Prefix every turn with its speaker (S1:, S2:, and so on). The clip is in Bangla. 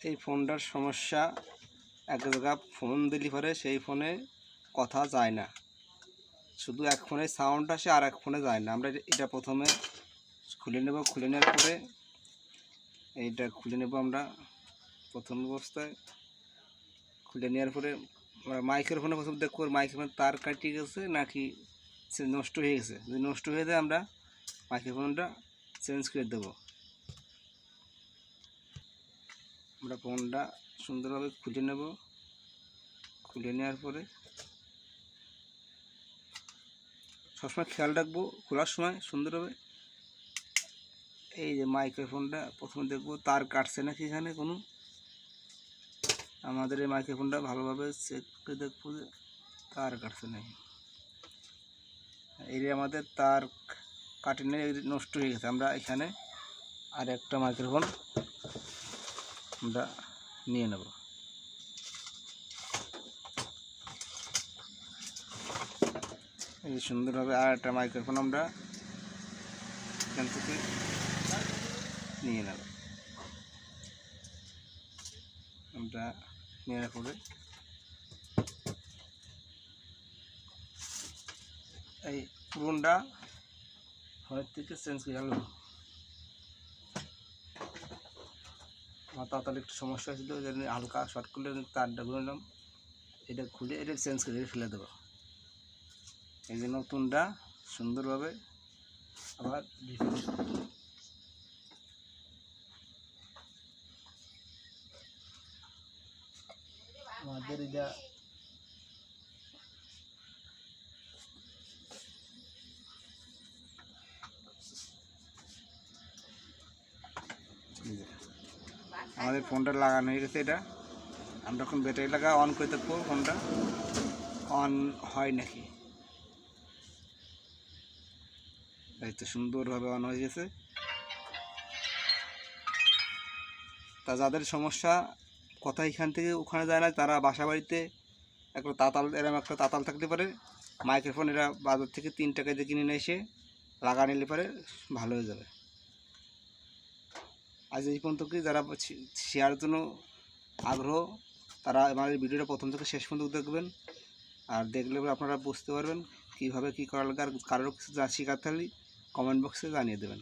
S1: এই ফোনটার সমস্যা, এক জায়গা ফোন দিলে পরে সেই ফোনে কথা যায় না, শুধু এক ফোনে সাউন্ড আসে আর এক ফোনে যায় না। আমরা এটা প্রথমে খুলে নেব, খুলে নেওয়ার পরে এইটা খুলে নেব আমরা প্রথম অবস্থায়। খুলে নেওয়ার পরে আমরা মাইক্রোফোনে প্রথম দেখবো মাইক্রোফোন তার কাটিয়ে গেছে নাকি নষ্ট হয়ে গেছে। যদি নষ্ট হয়ে যায় আমরা মাইক্রোফোনটা চেঞ্জ করে দেবো। আমরা ফোনটা সুন্দরভাবে খুলে নেব, খুলে নেওয়ার পরে সবসময় খেয়াল রাখবো খোলার সময় সুন্দরভাবে এই যে মাইক্রোফোনটা প্রথমে দেখবো তার কাটছে নাকি এখানে কোনো। আমাদের এই মাইক্রোফোনটা ভালোভাবে চেক করে দেখবো যে তার কাটছে নাকি। এই যে আমাদের তার কাটেনি, নষ্ট হয়ে গেছে। আমরা এখানে আর একটা মাইক্রোফোন আমরা নিয়ে নেব। এই যে সুন্দরভাবে আর একটা মাইক্রোফোন আমরা এখান থেকে নিয়ে নেব। আমরা নেওয়ার পরে এই পুরনটা ফোনের থেকে চেঞ্জ করে গেল। আমার তাড়াতাড়ি একটু সমস্যা হয়েছিল, ওই জন্য হালকা শর্ট করলে তারটা ঘুরে নিলাম। এটা খুলে এটা চেঞ্জ করে ফেলে দেবো। এই যে নতুনটা সুন্দরভাবে আবার আমাদের এটা আমাদের ফোনটা লাগানো হয়ে গেছে। এটা আমরা এখন ব্যাটারি লাগা অন করে দেখবো ফোনটা অন হয় নাকি। এই তো সুন্দরভাবে অন হয়ে গেছে। তা যাদের সমস্যা কথা এখান থেকে ওখানে যায় না, তারা বাসা বাড়িতে একটা তাতাল, এরকম একটা তাতাল থাকতে পারে মাইক্রোফোন, এরা বাজার থেকে 3 টাকা দিয়ে কিনে নিয়ে এসে লাগা নিলে পারে ভালো হয়ে যাবে। আজ এই পর্যন্ত কি যারা শেয়ারের জন্য আগ্রহ তারা আমাদের ভিডিওটা প্রথম থেকে শেষ পর্যন্ত দেখবেন, আর দেখলে আপনারা বুঝতে পারবেন কীভাবে কী করা লাগে। আর কারোর কিছু শেখাতে হলে কমেন্ট বক্সে জানিয়ে দেবেন।